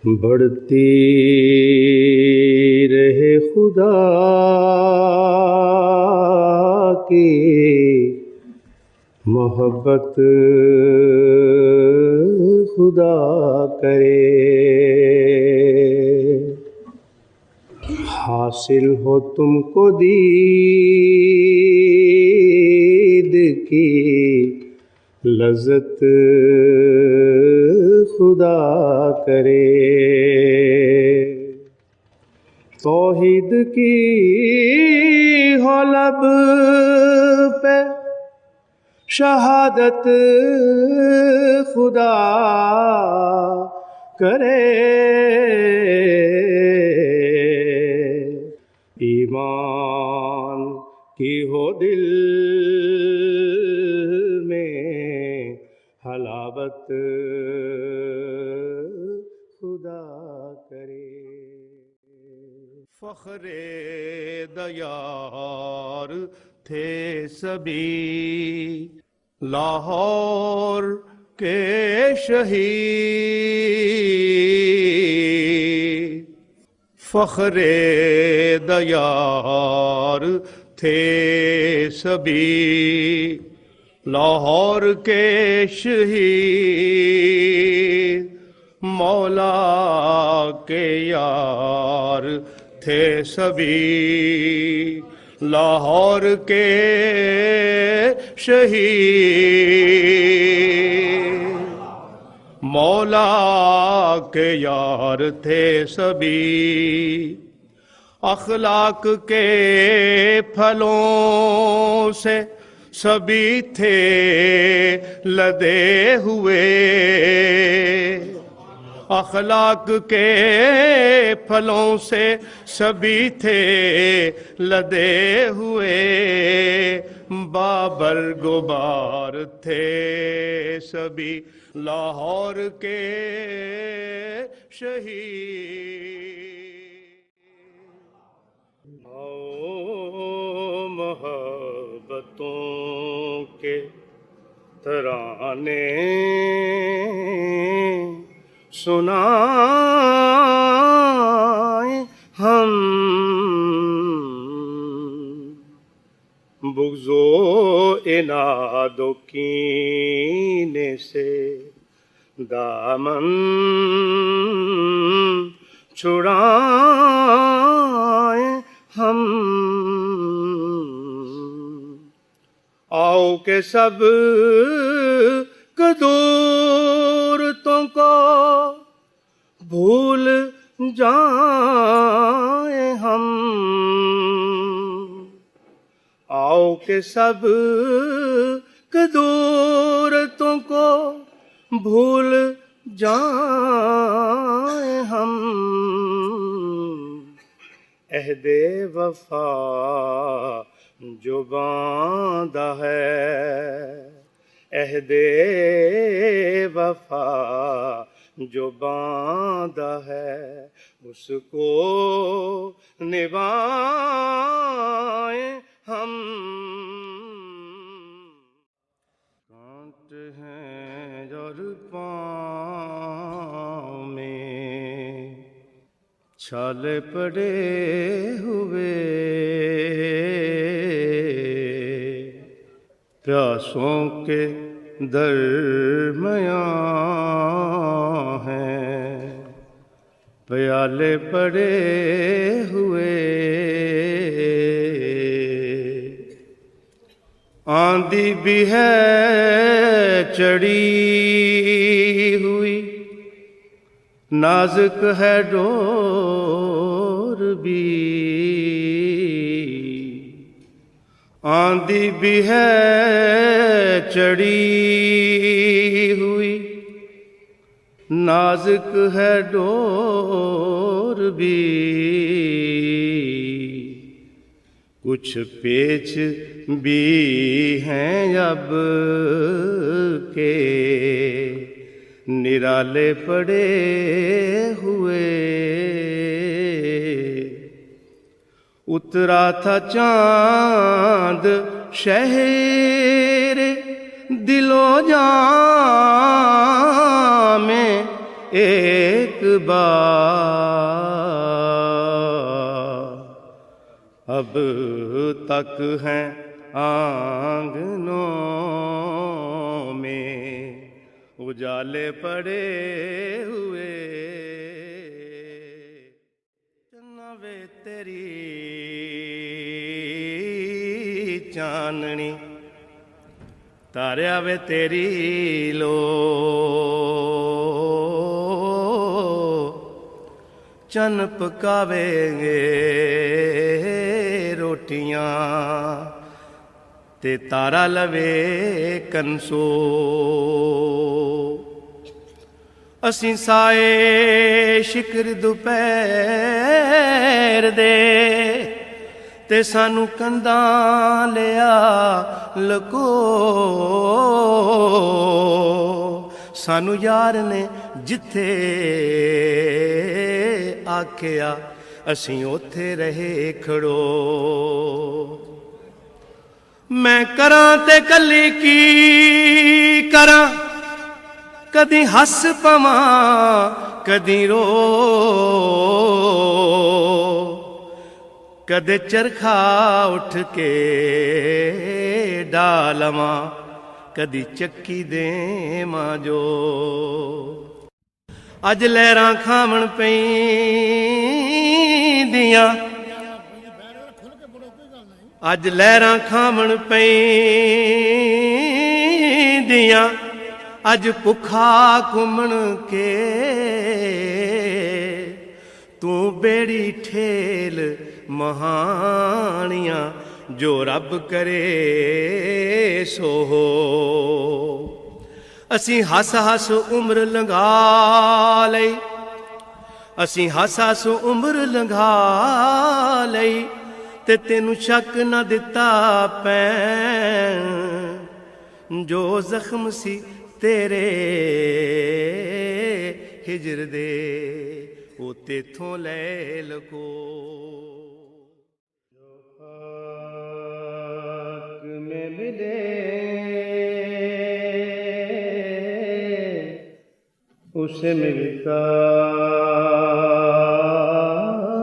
بڑھتی رہے خدا کی محبت، خدا کرے حاصل ہو تم کو دید کی لذت، خدا کرے توحید کی ہو لب پہ شہادت، خدا کرے ایمان کی ہو دل میں حلاوت، خدا کرے فخر دیار تھے سبھی لاہور کے شہید، فخر دیار تھے سبھی لاہور کے شہید، مولا کے یار تھے سبھی لاہور کے شہید، مولا کے یار تھے سبھی، اخلاق کے پھلوں سے سبھی تھے لدے ہوئے، اخلاق کے پھلوں سے سبھی تھے لدے ہوئے، بابر غبار تھے سبھی لاہور کے شہید۔ آؤ محبتوں کے ترانے سنائیں ہم، بغض و عناد و کینے سے دامن چھڑائیں ہم، آؤ کہ سب قدورتوں کو بھول جائیں ہم، آؤ کہ سب قدورتوں کو بھول جائیں ہم، عہد وفا جو باندھا ہے، عہد وفا جو باندھا ہے، اس کو نبھائیں ہم، کانٹ ہیں اور پاؤں میں چھالے پڑے ہوئے، پیاسوں کے درمیان ہیں پیالے پڑے ہوئے، آندھی بھی ہے چڑھی ہوئی، نازک ہے ڈور بھی، آندھی بھی ہے چڑھی ہوئی، نازک ہے ڈور بھی، کچھ پیچ بھی ہیں اب کے نرالے پڑے ہوئے، اترا تھا چاند شہر دل و جاں میں ایک بار اب تک ہیں آنگنوں میں اجالے پڑے ہوئے چناوے تیری چاننی تاریا وے تیری لو چن پکاویں گے روٹیاں تے تارا لوے کنسو اسی سائے شکر دوپہر دے تے سانو کنداں لیا لکو سانو یار نے جتھے آکھیا اسیں اوتھے رہے کھڑو میں کراں تے کلی کی کراں کدی ہس پواں کدی رو کدے چرخا اٹھ کے ڈالواں کدی چکی دے ماں جو اج لہراں کھاون پیندیاں اج لہراں کھاون پیندیاں اج بھکھا گھومن کے تو بیڑی ٹھیل مہانیاں جو رب کرے سو ہو اسی ہس ہس عمر لنگا لئی اسی ہس ہس عمر لنگا لئی تے تینوں شک نہ دتا پین جو زخم سی تیرے ہجر دے وہ تیتھوں لے لکو جو خاک میں ملے اسے ملتا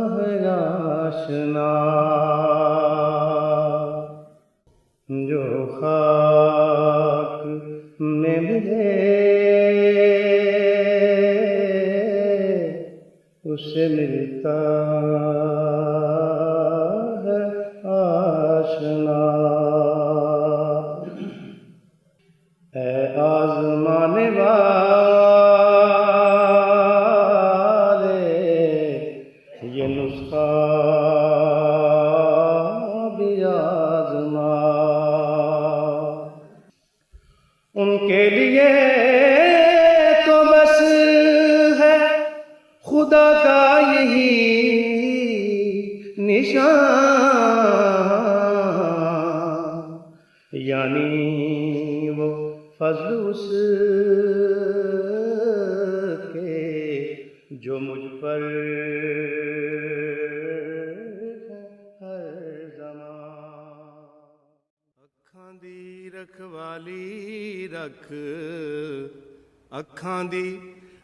ہے آشنا جو خاک میں ملے اسے ملتا ہے آشنا اے آزمانے والے یہ نسخہ بھی آزما ان کے لیے تو بس ہے خدا کا یہی نشان یعنی وہ فضل اس کے جو مجھ پر ہر زمان اکھاں دی رکھوالی رکھ اکھاں دی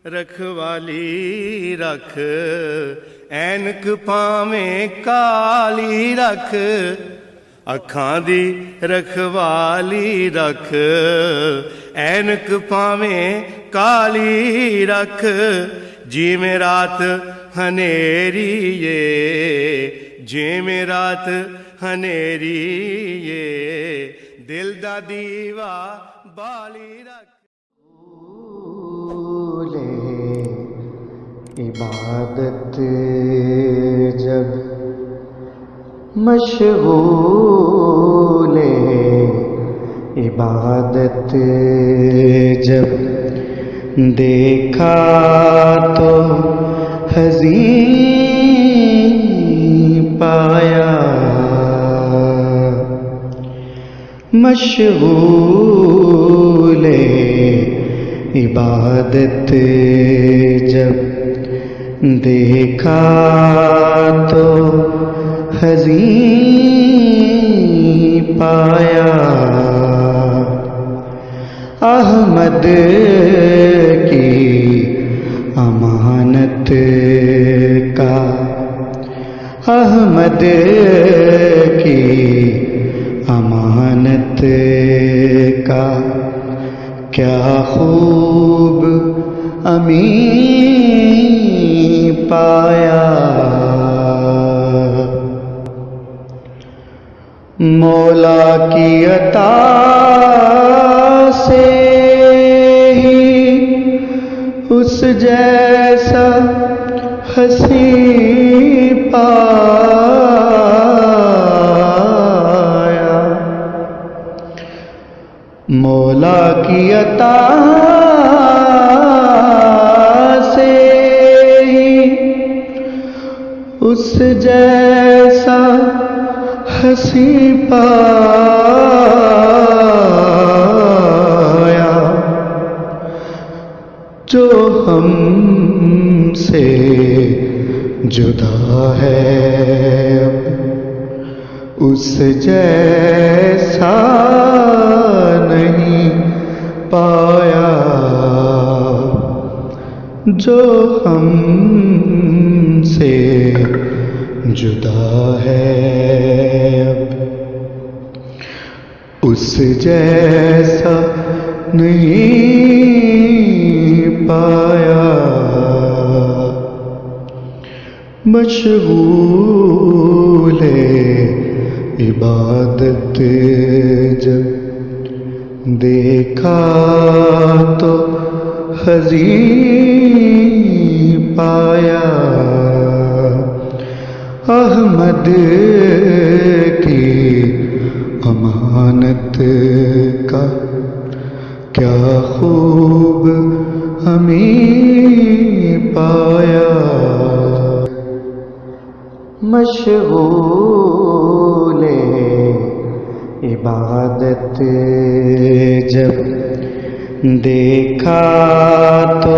رکھوالی رکھ اینک پاویں کالی رکھ اکھاں دی رکھوالی رکھ اینک پاویں کالی رکھ جی میں رات ہنیری یہ جی میں رات ہنیری یہ دل دا دیوا بالی رکھ عبادت جب مشغول عبادت جب دیکھا تو حزین پایا مشغول عبادت جب دیکھا تو حزین پایا احمد کی امانت کا احمد کی امانت کا کیا خوب امین پایا، مولا کی عطا سے ہی اس جیسا ہنسی پایا، مولا کی عطا سے ہی اس جیسا ہنسی پایا، جو ہم سے جدا ہے اس جیسا نہیں پایا، جو ہم سے جدا ہے اس جیسا نہیں پایا، مشغول عبادت جب دیکھا تو حزین پایا، احمد کی امانت کا کیا خوب ہمیں پایا، مشغول عبادت جب دیکھا تو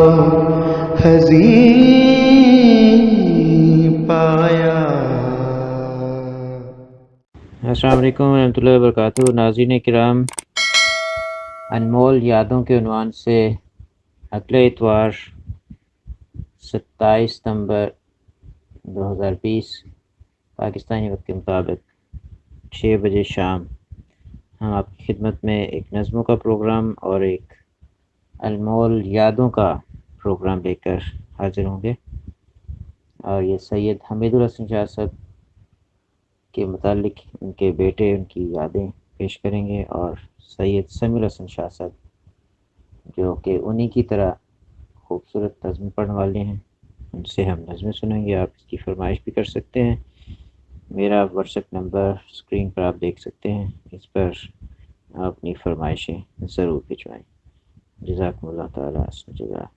حزین پایا۔ السلام علیکم ورحمۃ اللہ وبرکاتہ۔ ناظرین کرام، انمول یادوں کے عنوان سے اگلے اتوار 27 ستمبر 2020 پاکستانی وقت کے مطابق 6 بجے شام ہم آپ کی خدمت میں ایک نظموں کا پروگرام اور ایک انمول یادوں کا پروگرام لے کر حاضر ہوں گے، اور یہ سید حمید الحسن شاہ صاحب کے متعلق ان کے بیٹے ان کی یادیں پیش کریں گے، اور سید سمیع الحسن شاہ صاحب جو کہ انہی کی طرح خوبصورت نظم پڑھنے والے ہیں، ان سے ہم نظمیں سنیں گے۔ آپ اس کی فرمائش بھی کر سکتے ہیں، میرا واٹس ایپ نمبر اسکرین پر آپ دیکھ سکتے ہیں، اس پر آپ اپنی فرمائشیں ضرور بھجوائیں۔ جزاکم اللہ تعالیٰ، جزاک